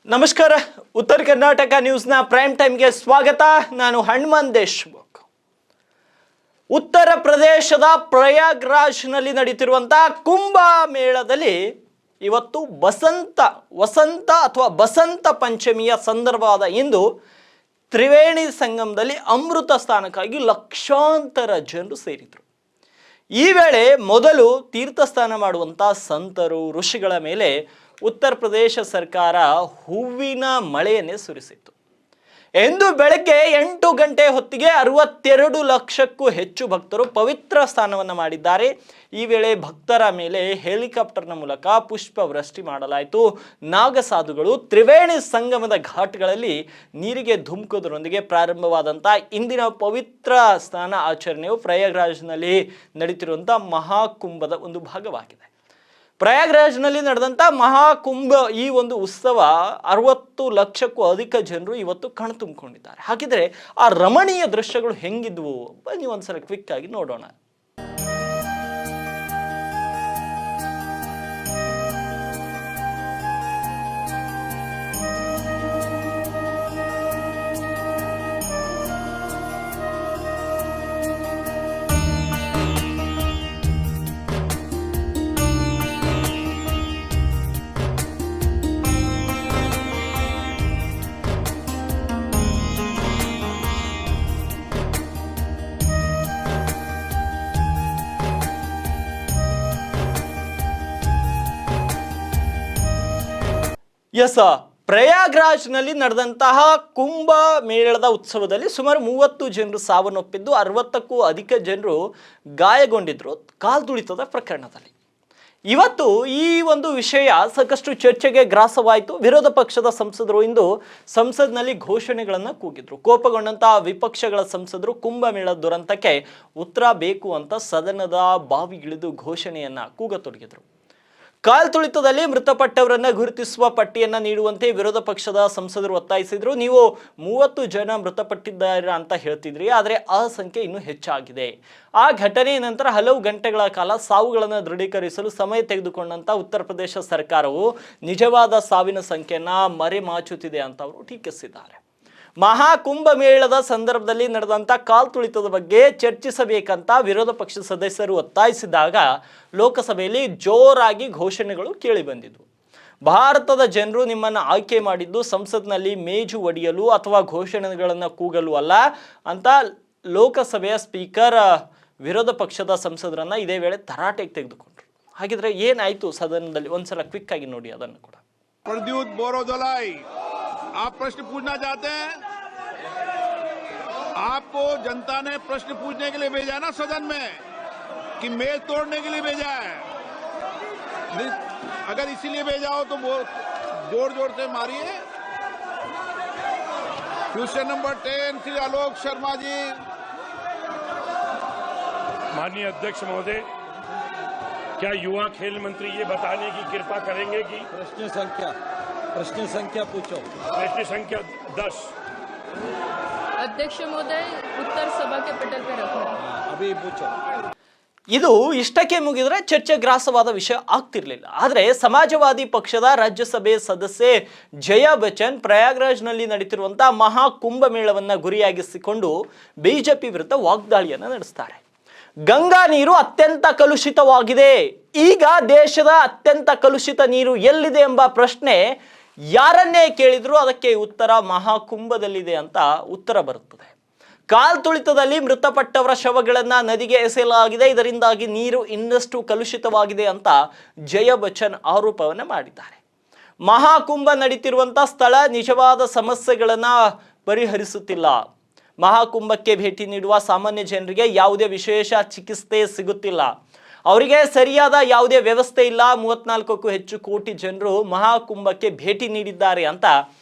ನಮಸ್ಕಾರ. ಉತ್ತರ ಕರ್ನಾಟಕ ನ್ಯೂಸ್ನ ಪ್ರೈಮ್ ಟೈಮ್ಗೆ ಸ್ವಾಗತ. ನಾನು ಹನುಮಂತ್ ದೇಶ್ಮುಖ್. ಉತ್ತರ ಪ್ರದೇಶದ ಪ್ರಯಾಗ್ರಾಜ್ನಲ್ಲಿ ನಡೀತಿರುವಂತಹ ಕುಂಭ ಮೇಳದಲ್ಲಿ ಇವತ್ತು ವಸಂತ ಅಥವಾ ಬಸಂತ ಪಂಚಮಿಯ ಸಂದರ್ಭವಾದ ಇಂದು ತ್ರಿವೇಣಿ ಸಂಗಮದಲ್ಲಿ ಅಮೃತ ಸ್ನಾನಕ್ಕಾಗಿ ಲಕ್ಷಾಂತರ ಜನರು ಸೇರಿದರು. ಈ ವೇಳೆ ಮೊದಲು ತೀರ್ಥಸ್ನಾನ ಮಾಡುವಂಥ ಸಂತರು ಋಷಿಗಳ ಮೇಲೆ ಉತ್ತರ ಪ್ರದೇಶ ಸರ್ಕಾರ ಹೂವಿನ ಮಳೆಯನ್ನೇ ಸುರಿಸಿತ್ತು. ಎಂದು ಬೆಳಗ್ಗೆ 8 ಗಂಟೆ ಹೊತ್ತಿಗೆ 62 ಲಕ್ಷಕ್ಕೂ ಹೆಚ್ಚು ಭಕ್ತರು ಪವಿತ್ರ ಸ್ನಾನವನ್ನು ಮಾಡಿದ್ದಾರೆ. ಈ ವೇಳೆ ಭಕ್ತರ ಮೇಲೆ ಹೆಲಿಕಾಪ್ಟರ್ನ ಮೂಲಕ ಪುಷ್ಪವೃಷ್ಟಿ ಮಾಡಲಾಯಿತು. ನಾಗಸಾಧುಗಳು ತ್ರಿವೇಣಿ ಸಂಗಮದ ಘಾಟ್ಗಳಲ್ಲಿ ನೀರಿಗೆ ಧುಮುಕುವುದರೊಂದಿಗೆ ಪ್ರಾರಂಭವಾದಂಥ ಇಂದಿನ ಪವಿತ್ರ ಸ್ನಾನ ಆಚರಣೆಯು ಪ್ರಯಾಗ್ರಾಜ್ನಲ್ಲಿ ನಡೀತಿರುವಂಥ ಮಹಾಕುಂಭದ ಒಂದು ಭಾಗವಾಗಿದೆ. ಪ್ರಯಾಗ್ರಾಜ್ನಲ್ಲಿ ನಡೆದಂಥ ಮಹಾಕುಂಭ ಈ ಒಂದು ಉತ್ಸವ 60 ಲಕ್ಷಕ್ಕೂ ಅಧಿಕ ಜನರು ಇವತ್ತು ಕಣ್ತುಂಬಿಕೊಂಡಿದ್ದಾರೆ. ಹಾಗಿದ್ರೆ ಆ ರಮಣೀಯ ದೃಶ್ಯಗಳು ಹೆಂಗಿದ್ವು ಬನ್ನಿ ಒಂದ್ಸಲ ಕ್ವಿಕ್ ಆಗಿ ನೋಡೋಣ. ಪ್ರಯಾಗ್ರಾಜ್ನಲ್ಲಿ ನಡೆದಂತಹ ಕುಂಭ ಮೇಳದ ಉತ್ಸವದಲ್ಲಿ ಸುಮಾರು 30 ಜನರು ಸಾವನ್ನಪ್ಪಿದ್ದು 60ಕ್ಕೂ ಅಧಿಕ ಜನರು ಗಾಯಗೊಂಡಿದ್ರು ಕಾಲ್ತುಳಿತದ ಪ್ರಕರಣದಲ್ಲಿ. ಇವತ್ತು ಈ ಒಂದು ವಿಷಯ ಸಾಕಷ್ಟು ಚರ್ಚೆಗೆ ಗ್ರಾಸವಾಯಿತು. ವಿರೋಧ ಪಕ್ಷದ ಸಂಸದರು ಇಂದು ಸಂಸತ್ನಲ್ಲಿ ಘೋಷಣೆಗಳನ್ನು ಕೂಗಿದ್ರು. ಕೋಪಗೊಂಡಂತಹ ವಿಪಕ್ಷಗಳ ಸಂಸದರು ಕುಂಭಮೇಳ ದುರಂತಕ್ಕೆ ಉತ್ತರ ಬೇಕು ಅಂತ ಸದನದ ಬಾವಿಗಿಳಿದು ಘೋಷಣೆಯನ್ನ ಕೂಗತೊಡಗಿದ್ರು. ಕಾಲ್ತುಳಿತದಲ್ಲಿ ಮೃತಪಟ್ಟವರನ್ನ ಗುರುತಿಸುವ ಪಟ್ಟಿಯನ್ನ ನೀಡುವಂತೆ ವಿರೋಧ ಪಕ್ಷದ ಸಂಸದರು ಒತ್ತಾಯಿಸಿದ್ರು. ನೀವು 30 ಜನ ಮೃತಪಟ್ಟಿದ್ದಾರೆ ಅಂತ ಹೇಳ್ತಿದ್ರಿ, ಆದರೆ ಆ ಸಂಖ್ಯೆ ಇನ್ನೂ ಹೆಚ್ಚಾಗಿದೆ. ಆ ಘಟನೆಯ ನಂತರ ಹಲವು ಗಂಟೆಗಳ ಕಾಲ ಸಾವುಗಳನ್ನು ದೃಢೀಕರಿಸಲು ಸಮಯ ತೆಗೆದುಕೊಂಡಂತ ಉತ್ತರ ಪ್ರದೇಶ ಸರ್ಕಾರವು ನಿಜವಾದ ಸಾವಿನ ಸಂಖ್ಯೆಯನ್ನ ಮರೆಮಾಚುತ್ತಿದೆ ಅಂತ ಅವರು ಟೀಕಿಸಿದ್ದಾರೆ. ಮಹಾಕುಂಭ ಮೇಳದ ಸಂದರ್ಭದಲ್ಲಿ ನಡೆದಂಥ ಕಾಲ್ತುಳಿತದ ಬಗ್ಗೆ ಚರ್ಚಿಸಬೇಕಂತ ವಿರೋಧ ಪಕ್ಷ ಸದಸ್ಯರು ಒತ್ತಾಯಿಸಿದಾಗ ಲೋಕಸಭೆಯಲ್ಲಿ ಜೋರಾಗಿ ಘೋಷಣೆಗಳು ಕೇಳಿ ಬಂದಿದ್ವು. ಭಾರತದ ಜನರು ನಿಮ್ಮನ್ನು ಆಯ್ಕೆ ಮಾಡಿದ್ದು ಸಂಸತ್ನಲ್ಲಿ ಮೇಜು ಒಡೆಯಲು ಅಥವಾ ಘೋಷಣೆಗಳನ್ನು ಕೂಗಲು ಅಲ್ಲ ಅಂತ ಲೋಕಸಭೆಯ ಸ್ಪೀಕರ್ ವಿರೋಧ ಪಕ್ಷದ ಸಂಸದರನ್ನ ಇದೇ ವೇಳೆ ತರಾಟೆಗೆ ತೆಗೆದುಕೊಂಡ್ರು. ಹಾಗಿದ್ರೆ ಏನಾಯ್ತು ಸದನದಲ್ಲಿ ಒಂದ್ಸಲ ಕ್ವಿಕ್ ಆಗಿ ನೋಡಿ ಅದನ್ನು ಕೂಡ. प्रद्युत बोरोदोलाई, आप प्रश्न पूछना चाहते हैं? आपको जनता ने प्रश्न पूछने के लिए भेजा ना सदन में, कि मेज तोड़ने के लिए भेजा है? अगर इसीलिए भेजा हो तो जोर जोर से मारिए. Question number 10 Shri Alok Sharma ji. माननीय अध्यक्ष महोदय, क्या युवा खेल मंत्री ये बताने की कृपा करेंगे कि प्रश्न संख्या पूछो. प्रश्न संख्या 10. अध्यक्ष महोदय, उत्तर सभा के पटल पे रखो. अभी पूछो. ಇದು ಇಷ್ಟಕ್ಕೆ ಮುಗಿದ್ರೆ ಚರ್ಚೆ ಗ್ರಾಸವಾದ ವಿಷಯ ಆಗ್ತಿರ್ಲಿಲ್ಲ. ಆದರೆ ಸಮಾಜವಾದಿ ಪಕ್ಷದ ರಾಜ್ಯಸಭೆ ಸದಸ್ಯೆ ಜಯಾ ಬಚ್ಚನ್ ಪ್ರಯಾಗ್ರಾಜ್ನಲ್ಲಿ ನಡೀತಿರುವಂತಹ ಮಹಾಕುಂಭ ಮೇಳವನ್ನ ಗುರಿಯಾಗಿಸಿಕೊಂಡು ಬಿಜೆಪಿ ವಿರುದ್ಧ ವಾಗ್ದಾಳಿಯನ್ನು ನಡೆಸ್ತಾರೆ. ಗಂಗಾ ನೀರು ಅತ್ಯಂತ ಕಲುಷಿತವಾಗಿದೆ, ಈಗ ದೇಶದ ಅತ್ಯಂತ ಕಲುಷಿತ ನೀರು ಎಲ್ಲಿದೆ ಎಂಬ ಪ್ರಶ್ನೆ ಯಾರನ್ನೇ ಕೇಳಿದ್ರು ಅದಕ್ಕೆ ಉತ್ತರ ಮಹಾಕುಂಭದಲ್ಲಿದೆ ಅಂತ ಉತ್ತರ ಬರುತ್ತದೆ. ಕಾಲ್ತುಳಿತದಲ್ಲಿ ಮೃತಪಟ್ಟವರ ಶವಗಳನ್ನ ನದಿಗೆ ಎಸೆಯಲಾಗಿದೆ, ಇದರಿಂದಾಗಿ ನೀರು ಇನ್ನಷ್ಟು ಕಲುಷಿತವಾಗಿದೆ ಅಂತ ಜಯಾ ಬಚ್ಚನ್ ಆರೋಪವನ್ನು ಮಾಡಿದ್ದಾರೆ. ಮಹಾಕುಂಭ ನಡೀತಿರುವಂಥ ಸ್ಥಳ ನಿಜವಾದ ಸಮಸ್ಯೆಗಳನ್ನ ಪರಿಹರಿಸುತ್ತಿಲ್ಲ. ಮಹಾಕುಂಭಕ್ಕೆ ಭೇಟಿ ನೀಡುವ ಸಾಮಾನ್ಯ ಜನರಿಗೆ ಯಾವುದೇ ವಿಶೇಷ ಚಿಕಿತ್ಸೆ ಸಿಗುತ್ತಿಲ್ಲ, ಅವರಿಗೆ ಸರಿಯಾದ ಯಾವುದೇ ವ್ಯವಸ್ಥೆ ಇಲ್ಲ. 34ಕ್ಕೂ ಹೆಚ್ಚು ಕೋಟಿ ಜನರು ಮಹಾಕುಂಭಕ್ಕೆ ಭೇಟಿ ನೀಡಿದ್ದಾರೆ ಅಂತ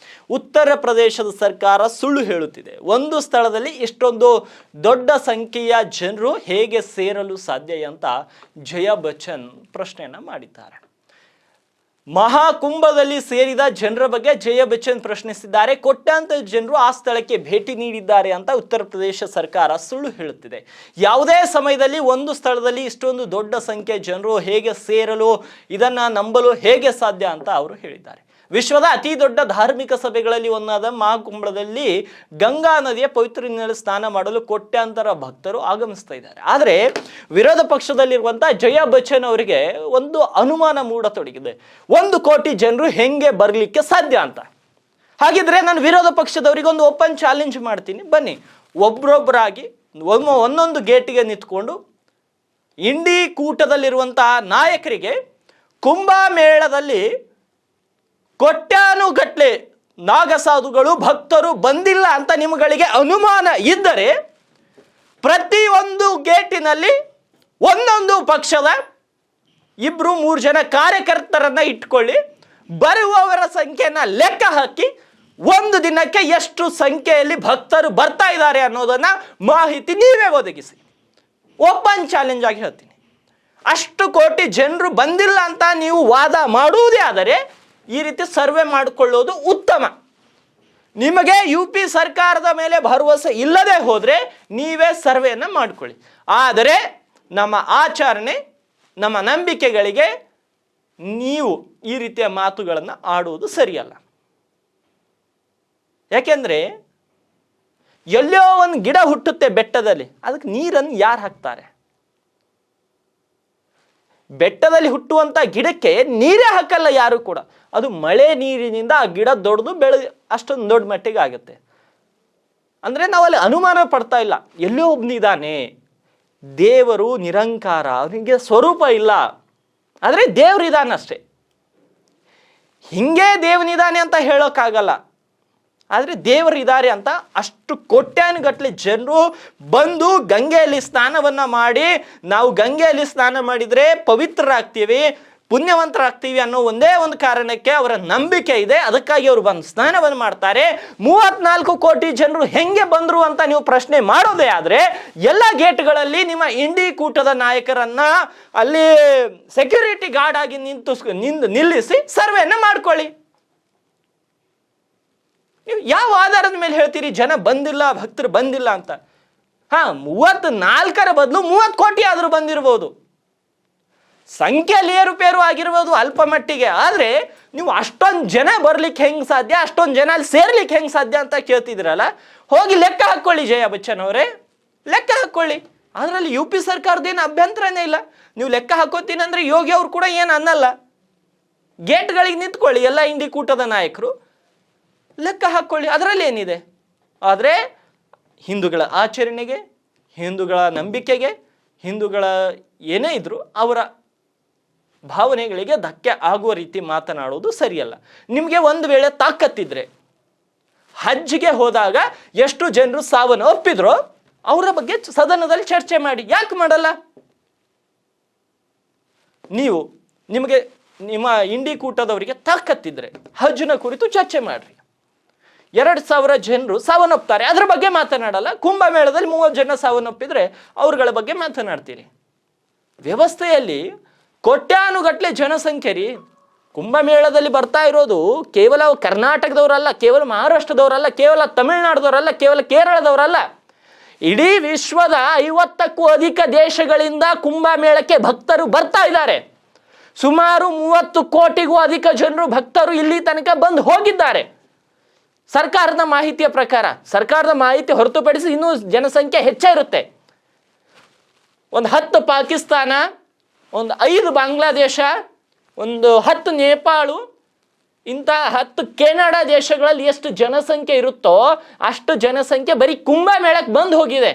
ಉತ್ತರ ಪ್ರದೇಶದ ಸರ್ಕಾರ ಸುಳ್ಳು ಹೇಳುತ್ತಿದೆ. ಒಂದು ಸ್ಥಳದಲ್ಲಿ ಇಷ್ಟೊಂದು ದೊಡ್ಡ ಸಂಖ್ಯೆಯ ಜನರು ಹೇಗೆ ಸೇರಲು ಸಾಧ್ಯ ಅಂತ ಜಯಾ ಬಚ್ಚನ್ ಪ್ರಶ್ನೆಯನ್ನ ಮಾಡಿದ್ದಾರೆ. ಮಹಾಕುಂಭದಲ್ಲಿ ಸೇರಿದ ಜನರ ಬಗ್ಗೆ ಜಯಾ ಬಚ್ಚನ್ ಪ್ರಶ್ನಿಸಿದ್ದಾರೆ. ಕೋಟ್ಯಾಂತರ ಜನರು ಆ ಸ್ಥಳಕ್ಕೆ ಭೇಟಿ ನೀಡಿದ್ದಾರೆ ಅಂತ ಉತ್ತರ ಪ್ರದೇಶ ಸರ್ಕಾರ ಸುಳ್ಳು ಹೇಳುತ್ತಿದೆ. ಯಾವುದೇ ಸಮಯದಲ್ಲಿ ಒಂದು ಸ್ಥಳದಲ್ಲಿ ಇಷ್ಟೊಂದು ದೊಡ್ಡ ಸಂಖ್ಯೆ ಜನರು ಹೇಗೆ ಸೇರಲು, ಇದನ್ನ ನಂಬಲು ಹೇಗೆ ಸಾಧ್ಯ ಅಂತ ಅವರು ಹೇಳಿದ್ದಾರೆ. ವಿಶ್ವದ ಅತಿ ದೊಡ್ಡ ಧಾರ್ಮಿಕ ಸಭೆಗಳಲ್ಲಿ ಒಂದಾದ ಮಹಾಕುಂಭದಲ್ಲಿ ಗಂಗಾ ನದಿಯ ಪವಿತ್ರ ನೀರಿನಲ್ಲಿ ಸ್ನಾನ ಮಾಡಲು ಕೋಟ್ಯಾಂತರ ಭಕ್ತರು ಆಗಮಿಸ್ತಾ ಇದ್ದಾರೆ. ಆದರೆ ವಿರೋಧ ಪಕ್ಷದಲ್ಲಿರುವಂಥ ಜಯಾ ಬಚ್ಚನ್ ಅವರಿಗೆ ಒಂದು ಅನುಮಾನ ಮೂಡತೊಡಗಿದೆ. 1 ಕೋಟಿ ಜನರು ಹೆಂಗೆ ಬರಲಿಕ್ಕೆ ಸಾಧ್ಯ ಅಂತ. ಹಾಗಿದ್ರೆ ನಾನು ವಿರೋಧ ಪಕ್ಷದವರಿಗೆ ಒಂದು ಓಪನ್ ಚಾಲೆಂಜ್ ಮಾಡ್ತೀನಿ, ಬನ್ನಿ ಒಬ್ಬರೊಬ್ಬರಾಗಿ ಒಂದೊಂದು ಗೇಟಿಗೆ ನಿಂತ್ಕೊಂಡು ಇಂಡಿ ಕೂಟದಲ್ಲಿರುವಂತಹ ನಾಯಕರಿಗೆ ಕುಂಭಮೇಳದಲ್ಲಿ ಕೋಟ್ಯಾನುಗಟ್ಲೆ ನಾಗಸಾಧುಗಳು ಭಕ್ತರು ಬಂದಿಲ್ಲ ಅಂತ ನಿಮ್ಮಗಳಿಗೆ ಅನುಮಾನ ಇದ್ದರೆ ಪ್ರತಿಯೊಂದು ಗೇಟಿನಲ್ಲಿ ಒಂದೊಂದು ಪಕ್ಷದ 2-3 ಜನ ಕಾರ್ಯಕರ್ತರನ್ನ ಇಟ್ಕೊಳ್ಳಿ. ಬರುವವರ ಸಂಖ್ಯೆನ ಲೆಕ್ಕ ಹಾಕಿ ಒಂದು ದಿನಕ್ಕೆ ಎಷ್ಟು ಸಂಖ್ಯೆಯಲ್ಲಿ ಭಕ್ತರು ಬರ್ತಾ ಇದ್ದಾರೆ ಅನ್ನೋದನ್ನ ಮಾಹಿತಿ ನೀವೇ ಒದಗಿಸಿ. ಓಪನ್ ಚಾಲೆಂಜ್ ಆಗಿ ಹೇಳ್ತೀನಿ, ಅಷ್ಟು ಕೋಟಿ ಜನರು ಬಂದಿಲ್ಲ ಅಂತ ನೀವು ವಾದ ಮಾಡುವುದೇ ಆದರೆ ಈ ರೀತಿ ಸರ್ವೆ ಮಾಡಿಕೊಳ್ಳೋದು ಉತ್ತಮ. ನಿಮಗೆ UP ಸರ್ಕಾರದ ಮೇಲೆ ಭರವಸೆ ಇಲ್ಲದೆ ಹೋದರೆ ನೀವೇ ಸರ್ವೆಯನ್ನು ಮಾಡಿಕೊಳ್ಳಿ. ಆದರೆ ನಮ್ಮ ಆಚರಣೆ, ನಮ್ಮ ನಂಬಿಕೆಗಳಿಗೆ ನೀವು ಈ ರೀತಿಯ ಮಾತುಗಳನ್ನು ಆಡುವುದು ಸರಿಯಲ್ಲ. ಯಾಕೆಂದರೆ ಎಲ್ಲೋ ಒಂದು ಗಿಡ ಹುಟ್ಟುತ್ತೆ ಬೆಟ್ಟದಲ್ಲಿ, ಅದಕ್ಕೆ ನೀರನ್ನು ಯಾರು ಹಾಕ್ತಾರೆ? ಬೆಟ್ಟದಲ್ಲಿ ಹುಟ್ಟುವಂಥ ಗಿಡಕ್ಕೆ ನೀರೇ ಹಾಕಲ್ಲ ಯಾರು ಕೂಡ. ಅದು ಮಳೆ ನೀರಿನಿಂದ ಆ ಗಿಡ ದೊಡ್ಡದು ಅಷ್ಟೊಂದು ದೊಡ್ಡ ಮಟ್ಟಿಗೆ ಆಗುತ್ತೆ. ಅಂದರೆ ನಾವಲ್ಲಿ ಅನುಮಾನ ಪಡ್ತಾ ಇಲ್ಲ, ಎಲ್ಲೋ ಒಬ್ಬನಿದ್ದಾನೆ, ದೇವರು ನಿರಂಕಾರ, ಅವನಿಗೆ ಸ್ವರೂಪ ಇಲ್ಲ, ಆದರೆ ದೇವರಿದ್ದಾನೆ ಅಷ್ಟೇ. ಹಿಂಗೆ ದೇವನಿದ್ದಾನೆ ಅಂತ ಹೇಳೋಕ್ಕಾಗಲ್ಲ, ಆದರೆ ದೇವರಿದ್ದಾರೆ ಅಂತ ಅಷ್ಟು ಕೋಟ್ಯಾನುಗಟ್ಟಲೆ ಜನರು ಬಂದು ಗಂಗೆಯಲ್ಲಿ ಸ್ನಾನವನ್ನು ಮಾಡಿ, ನಾವು ಗಂಗೆಯಲ್ಲಿ ಸ್ನಾನ ಮಾಡಿದರೆ ಪವಿತ್ರರಾಗ್ತೀವಿ, ಪುಣ್ಯವಂತರಾಗ್ತೀವಿ ಅನ್ನೋ ಒಂದೇ ಒಂದು ಕಾರಣಕ್ಕೆ ಅವರ ನಂಬಿಕೆ ಇದೆ. ಅದಕ್ಕಾಗಿ ಅವರು ಬಂದು ಸ್ನಾನವನ್ನು ಮಾಡ್ತಾರೆ. 34 ಕೋಟಿ ಜನರು ಹೆಂಗೆ ಬಂದರು ಅಂತ ನೀವು ಪ್ರಶ್ನೆ ಮಾಡೋದೇ ಆದರೆ ಎಲ್ಲ ಗೇಟ್ಗಳಲ್ಲಿ ನಿಮ್ಮ ಇಂಡಿ ಕೂಟದ ನಾಯಕರನ್ನ ಅಲ್ಲಿ ಸೆಕ್ಯೂರಿಟಿ ಗಾರ್ಡ್ ಆಗಿ ನಿಲ್ಲಿಸಿ ಸರ್ವೆಯನ್ನು ಮಾಡ್ಕೊಳ್ಳಿ. ನೀವು ಯಾವ ಆಧಾರದ ಮೇಲೆ ಹೇಳ್ತೀರಿ ಜನ ಬಂದಿಲ್ಲ, ಭಕ್ತರು ಬಂದಿಲ್ಲ ಅಂತ? 34ರ ಬದಲು 30 ಕೋಟಿ ಆದರೂ ಬಂದಿರ್ಬೋದು, ಸಂಖ್ಯೆಯಲ್ಲಿ ಏರುಪೇರು ಆಗಿರ್ಬೋದು ಅಲ್ಪ ಮಟ್ಟಿಗೆ. ಆದರೆ ನೀವು ಅಷ್ಟೊಂದು ಜನ ಬರ್ಲಿಕ್ಕೆ ಹೆಂಗೆ ಸಾಧ್ಯ, ಅಷ್ಟೊಂದು ಜನ ಅಲ್ಲಿ ಸೇರ್ಲಿಕ್ಕೆ ಹೆಂಗೆ ಸಾಧ್ಯ ಅಂತ ಕೇಳ್ತಿದ್ರಲ್ಲ, ಹೋಗಿ ಲೆಕ್ಕ ಹಾಕ್ಕೊಳ್ಳಿ ಜಯಾ ಬಚ್ಚನ್ ಅವರೇ, ಲೆಕ್ಕ ಹಾಕ್ಕೊಳ್ಳಿ. ಅದರಲ್ಲಿ UP ಸರ್ಕಾರದೇನು ಅಭ್ಯಂತರನೇ ಇಲ್ಲ. ನೀವು ಲೆಕ್ಕ ಹಾಕೋತೀನಿ ಅಂದರೆ ಯೋಗಿ ಅವರು ಕೂಡ ಏನು ಅನ್ನಲ್ಲ. ಗೇಟ್ಗಳಿಗೆ ನಿಂತ್ಕೊಳ್ಳಿ ಎಲ್ಲ ಇಂಡಿ ಕೂಟದ ನಾಯಕರು, ಲೆಕ್ಕ ಹಾಕ್ಕೊಳ್ಳಿ, ಅದರಲ್ಲಿ ಏನಿದೆ. ಆದರೆ ಹಿಂದೂಗಳ ಆಚರಣೆಗೆ, ಹಿಂದೂಗಳ ನಂಬಿಕೆಗೆ, ಹಿಂದೂಗಳ ಏನೇ ಇದ್ರೂ ಅವರ ಭಾವನೆಗಳಿಗೆ ಧಕ್ಕೆ ಆಗುವ ರೀತಿ ಮಾತನಾಡೋದು ಸರಿಯಲ್ಲ. ನಿಮಗೆ ಒಂದು ವೇಳೆ ತಾಕತ್ತಿದ್ರೆ ಹಜ್ಗೆ ಹೋದಾಗ ಎಷ್ಟು ಜನರು ಸಾವನ್ನು ಒಪ್ಪಿದ್ರೋ ಅವರ ಬಗ್ಗೆ ಸದನದಲ್ಲಿ ಚರ್ಚೆ ಮಾಡಿ. ಯಾಕೆ ಮಾಡಲ್ಲ? ನಿಮಗೆ ನಿಮ್ಮ ಇಂಡಿ ಕೂಟದವರಿಗೆ ತಾಕತ್ತಿದ್ರೆ ಹಜ್ನ ಕುರಿತು ಚರ್ಚೆ ಮಾಡ್ರಿ. 2,000 ಜನರು ಸಾವನ್ನಪ್ತಾರೆ, ಅದ್ರ ಬಗ್ಗೆ ಮಾತನಾಡಲ್ಲ. ಕುಂಭಮೇಳದಲ್ಲಿ 30 ಜನ ಸಾವನ್ನಪ್ಪಿದ್ರೆ ಅವ್ರಗಳ ಬಗ್ಗೆ ಮಾತನಾಡ್ತೀರಿ. ವ್ಯವಸ್ಥೆಯಲ್ಲಿ ಕೋಟ್ಯಾನುಗಟ್ಲೆ ಜನಸಂಖ್ಯೆ ರೀ. ಕುಂಭಮೇಳದಲ್ಲಿ ಬರ್ತಾ ಇರೋದು ಕೇವಲ ಕರ್ನಾಟಕದವರಲ್ಲ, ಕೇವಲ ಮಹಾರಾಷ್ಟ್ರದವರಲ್ಲ, ಕೇವಲ ತಮಿಳುನಾಡದವರಲ್ಲ, ಕೇವಲ ಕೇರಳದವರಲ್ಲ, ಇಡೀ ವಿಶ್ವದ 50ಕ್ಕೂ ಅಧಿಕ ದೇಶಗಳಿಂದ ಕುಂಭಮೇಳಕ್ಕೆ ಭಕ್ತರು ಬರ್ತಾ ಇದ್ದಾರೆ. ಸುಮಾರು 30 ಕೋಟಿಗೂ ಅಧಿಕ ಜನರು ಭಕ್ತರು ಇಲ್ಲಿ ತನಕ ಬಂದು ಹೋಗಿದ್ದಾರೆ. ಸರ್ಕಾರದ ಮಾಹಿತಿಯ ಪ್ರಕಾರ, ಸರ್ಕಾರದ ಮಾಹಿತಿ ಹೊರತುಪಡಿಸಿ ಇನ್ನೂ ಜನಸಂಖ್ಯೆ ಹೆಚ್ಚಿರುತ್ತೆ. ಒಂದು 10 ಪಾಕಿಸ್ತಾನ, ಒಂದು 5 ಬಾಂಗ್ಲಾದೇಶ, ಒಂದು 10 ನೇಪಾಳು, ಇಂಥ 10 ಕೆನಡಾ ದೇಶಗಳಲ್ಲಿ ಎಷ್ಟು ಜನಸಂಖ್ಯೆ ಇರುತ್ತೋ ಅಷ್ಟು ಜನಸಂಖ್ಯೆ ಬರೀ ಕುಂಭಮೇಳಕ್ಕೆ ಬಂದು ಹೋಗಿದೆ.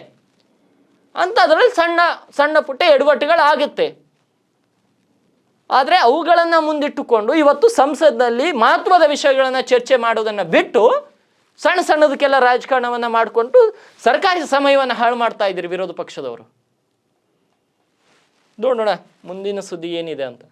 ಅಂಥದ್ರಲ್ಲಿ ಸಣ್ಣ ಸಣ್ಣ ಪುಟ್ಟ ಎಡವಟ್ಟುಗಳಾಗುತ್ತೆ. ಆದರೆ ಅವುಗಳನ್ನು ಮುಂದಿಟ್ಟುಕೊಂಡು ಇವತ್ತು ಸಂಸತ್ನಲ್ಲಿ ಮಹತ್ವದ ವಿಷಯಗಳನ್ನು ಚರ್ಚೆ ಮಾಡೋದನ್ನು ಬಿಟ್ಟು ಸಣ್ಣ ಸಣ್ಣದಕ್ಕೆಲ್ಲ ರಾಜಕಾರಣವನ್ನು ಮಾಡಿಕೊಂಡು ಸರ್ಕಾರಿ ಸಮಯವನ್ನು ಹಾಳು ಮಾಡ್ತಾ ಇದ್ದೀರಿ ವಿರೋಧ ಪಕ್ಷದವರು. ನೋಡೋಣ ಮುಂದಿನ ಸುದ್ದಿ ಏನಿದೆ ಅಂತ.